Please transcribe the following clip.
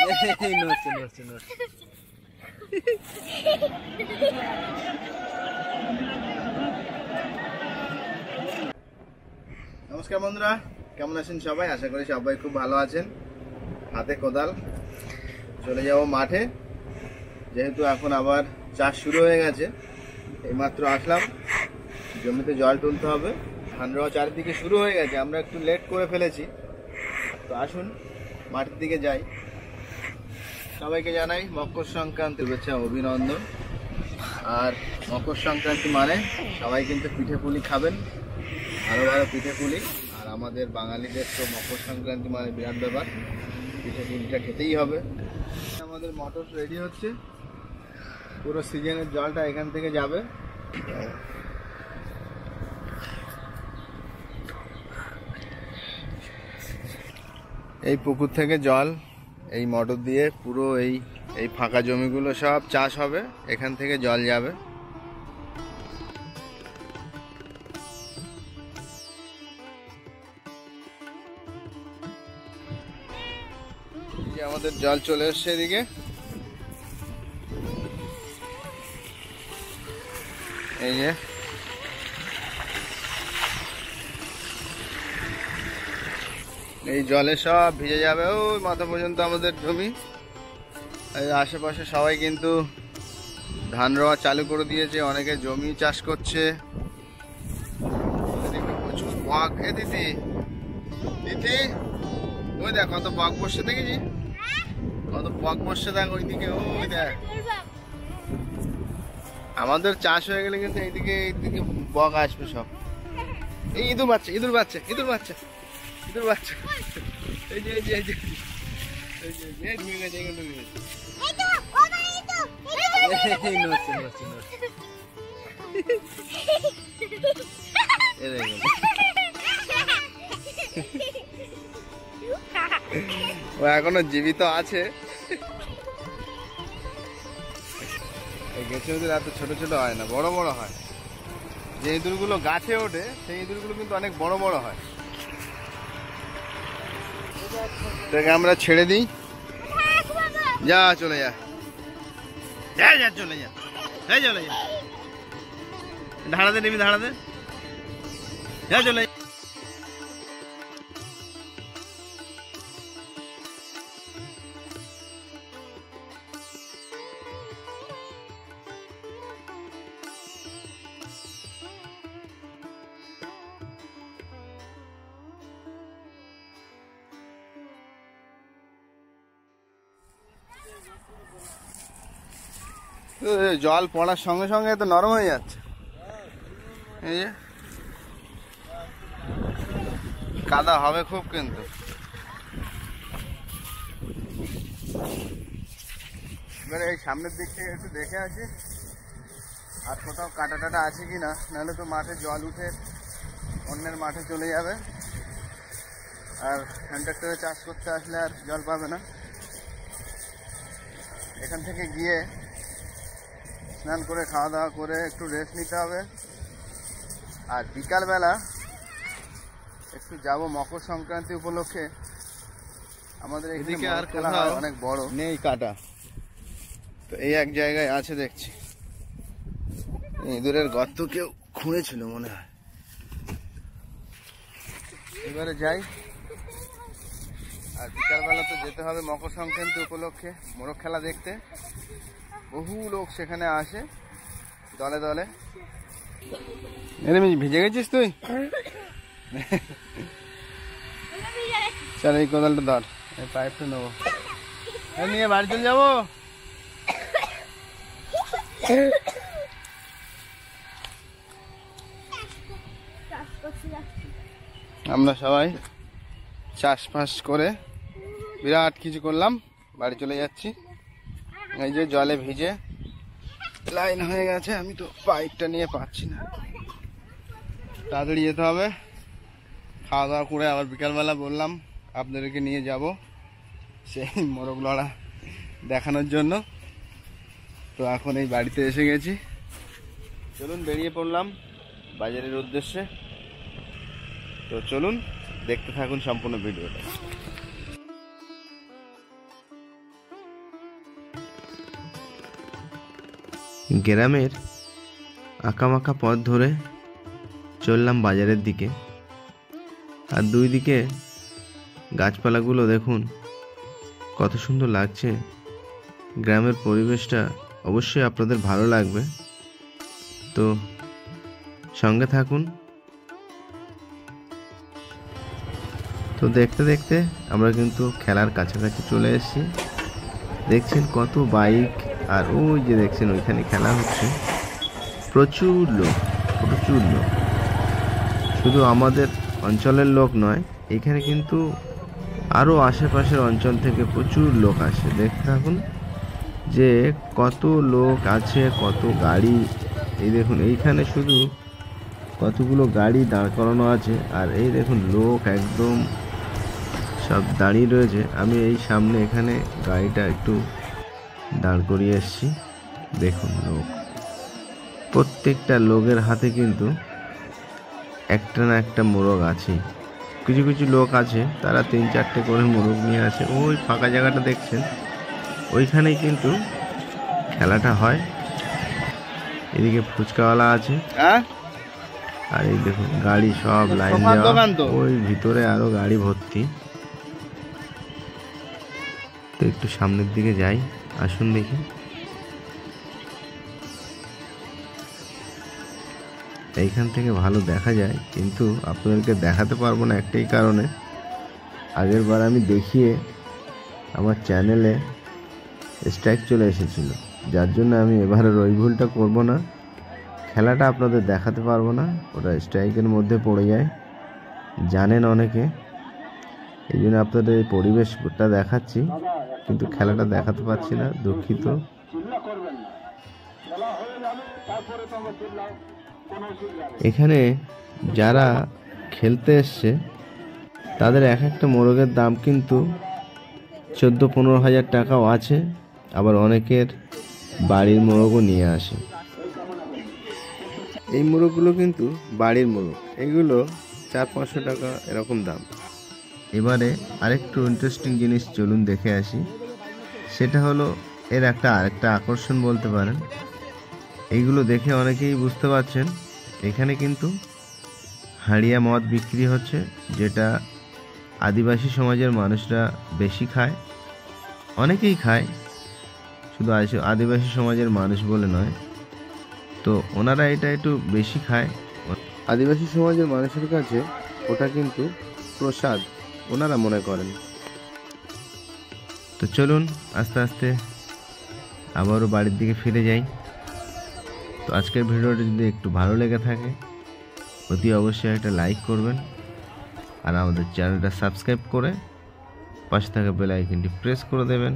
নড়ছে নড়ছে নড়ছে। নমস্কার বন্ধুরা, কেমন আছেন সবাই? আশা করি সবাই খুব ভালো আছেন। হাতে কোদাল চলে যাব মাঠে, যেহেতু এখন আবার চাষ শুরু হয়ে গেছে। এইমাত্র আসলাম, জমিতে জল তুলতে হবে। ধান রোয়া চারিদিকে শুরু হয়ে গেছে, আমরা একটু লেট করে ফেলেছি। তো আসুন মাঠের দিকে যাই। সবাইকে জানাই মকর সংক্রান্তি শুভেচ্ছা, অভিনন্দন। আর মকর সংক্রান্তি মানে সবাই কিন্তু পিঠে পুলি খাবেন, ভালো ভালো পিঠে পুলি। আর আমাদের বাঙালিদের তো মকর সংক্রান্তি মানে বিরাট ব্যাপার, পিঠে পুলিটা খেতেই হবে। আমাদের মটর রেডি হচ্ছে, পুরো সিজনের জলটা এখান থেকে যাবে। এই পুকুর থেকে জল এই মোটর দিয়ে পুরো এই ফাঁকা জমিগুলো সব চাষ হবে, এখান থেকে জল যাবে। আমাদের জল চলে এসছে এদিকে। এই যে এই জলে সব ভিজে যাবে ওই মাথা পর্যন্ত আমাদের জমি। আশেপাশে সবাই কিন্তু ধান রোয়া চালু করে দিয়েছে, অনেকে জমি চাষ করছে। প্রচুর বক। দিদি দিদি ওই দেখ কত বক বসছে, দেখেছি কত বক বসছে, দেখ ওইদিকে। ওই দেখ আমাদের চাষ হয়ে গেলে কিন্তু এইদিকে বক আসবে সব। এই ইঁদুর বাচ্চা ইঁদুর বাচ্চা ইঁদুর বাচ্চা ইঁদুর বাচ্চা, এই যে এই যে এই যে ঢুকে গেছে, এখানে ঢুকে গেছে। নড়ছে নড়ছে নড়ছে। ও এখনো জীবিত আছে। গেছে ওদের এত ছোট ছোট হয় না, বড় বড় হয়। যে ইঁদুরগুলো গাছে ওঠে সেই ইঁদুরগুলো কিন্তু অনেক বড় বড় হয়। তাকে আমরা ছেড়ে দিই, যা চলে যা যা যা চলে যা, হ্যাঁ চলে যা, ধাড়াতে নিবি ধাড়াতে, হ্যাঁ চলে যা। জল পড়ার সঙ্গে সঙ্গে তো নরম হয়ে যাচ্ছে। এই যে কাদা হবে খুব, কিন্তু এবারে এই সামনের দিক থেকে একটু দেখে আসি আর কোথাও কাটা টাটা আছে কিনা, নাহলে তো মাঠে জল উঠে অন্যের মাঠে চলে যাবে। আর হ্যান্ড ট্রাক্টরে চাষ করতে আসলে আর জল পাবে না। এখান থেকে গিয়ে স্নান করে খাওয়া দাওয়া করে একটু রেস্ট নিতে হবে। আর বিকালবেলা একটু যাব মকর সংক্রান্তি উপলক্ষে। আমাদের এদিকে আর কোথাও অনেক বড় নেই কাটা, তো এই এক জায়গায় আছে দেখছি। ইঁদুরের গর্ত কেউ খুঁড়েছিল মনে হয়। এবারে যাই। আর বিকালবেলা তো যেতে হবে মকর সংক্রান্তি উপলক্ষে মোরগ খেলা দেখতে। বহু লোক সেখানে আসে দলে দলে। ভিজে গেছিস তুই? চল এই কোদালটা ধর, এই পাইপটা নেবো, নিয়ে বাড়ি চলে যাবো। আমরা সবাই চাষবাস করে বিরাট কিছু করলাম, বাড়ি চলে যাচ্ছি। এই যে জলে ভিজে লাইন হয়ে গেছে, আমি তো পাইপটা নিয়ে পাচ্ছি না। তাড়াতাড়ি যেতে হবে। খাওয়া দাওয়া করে আবার বিকালবেলা বললাম আপনাদেরকে নিয়ে যাব সেই মোরগ লড়া দেখানোর জন্য। তো এখন এই বাড়িতে এসে গেছি, চলুন বেরিয়ে পড়লাম বাজারের উদ্দেশ্যে। তো চলুন দেখতে থাকুন সম্পূর্ণ ভিডিওটা। গ্রামের আঁকামাকা পথ ধরে চললাম বাজারের দিকে। আর দুই দিকে গাছপালাগুলো দেখুন কত সুন্দর লাগছে। গ্রামের পরিবেশটা অবশ্যই আপনাদের ভালো লাগবে, তো সঙ্গে থাকুন। তো দেখতে দেখতে আমরা কিন্তু খেলার কাছাকাছি চলে এসেছি। দেখছেন কত বাইক, আর ওই যে দেখছেন ওইখানে খেলা হচ্ছে। প্রচুর লোক। শুধু আমাদের অঞ্চলের লোক নয়, এখানে কিন্তু আরও আশেপাশের অঞ্চল থেকে প্রচুর লোক আসে। দেখতে থাকুন যে কত লোক আছে, কত গাড়ি। এই দেখুন এইখানে শুধু কতগুলো গাড়ি দাঁড় করানো আছে, আর এই দেখুন লোক একদম সব দাঁড়িয়ে রয়েছে। আমি এই সামনে এখানে গাড়িটা একটু দাঁড় করিয়ে এসেছি। দেখুন লোক, প্রত্যেকটা লোকের হাতে কিন্তু একটা না একটা মোরগ আছে। কিছু কিছু লোক আছে তারা 3-4টে করে মোরগ নিয়ে আসে। ওই ফাঁকা জায়গাটা দেখছেন, ওইখানেই কিন্তু খেলাটা হয়। এদিকে ফুচকাওয়ালা আছে, আর এই দেখুন গাড়ি সব লাইন দেওয়া। ওই ভিতরে আরো গাড়ি ভর্তি। তো একটু সামনের দিকে যাই, আসুন দেখি। এইখান থেকে ভালো দেখা যায়, কিন্তু আপনাদেরকে দেখাতে পারবো না একটাই কারণে, আগের বার আমি দেখিয়ে আমার চ্যানেলে স্ট্রাইক চলে এসেছিল, যার জন্য আমি এবারে ওই ভুলটা করবো না। খেলাটা আপনাদের দেখাতে পারবো না, ওটা স্ট্রাইকের মধ্যে পড়ে যায়, জানেন অনেকে। এই জন্য আপনাদের এই পরিবেশটা দেখাচ্ছি, কিন্তু খেলাটা দেখাতে পারছি না, দুঃখিত। এখানে যারা খেলতে এসছে তাদের এক একটা মোরগের দাম কিন্তু 14-15 হাজার টাকাও আছে, আবার অনেকের বাড়ির মোরগও নিয়ে আসে। এই মোরগগুলো কিন্তু বাড়ির মোরগ, এগুলো 400-500 টাকা এরকম দাম। এবারে আরেকটু ইন্টারেস্টিং জিনিস চলুন দেখে আসি। সেটা হলো এর আরেকটা আকর্ষণ বলতে পারেন। এইগুলো দেখে অনেকেই বুঝতে পারছেন, এখানে কিন্তু হাড়িয়া মদ বিক্রি হচ্ছে, যেটা আদিবাসী সমাজের মানুষরা বেশি খায়। অনেকেই খায়, শুধু আদিবাসী সমাজের মানুষ বলে নয়, তো ওনারা এটা একটু বেশি খায়। আদিবাসী সমাজের মানুষের কাছে ওটা কিন্তু প্রসাদ ওনারা মনে করেন। তো চলুন আস্তে আস্তে আবারও বাড়ির দিকে ফিরে যাই। তো আজকের ভিডিওটি যদি একটু ভালো লেগে থাকে অতি অবশ্যই একটা লাইক করবেন, আর আমাদের চ্যানেলটা সাবস্ক্রাইব করে পাশে থাকা বেল আইকনটি প্রেস করে দেবেন।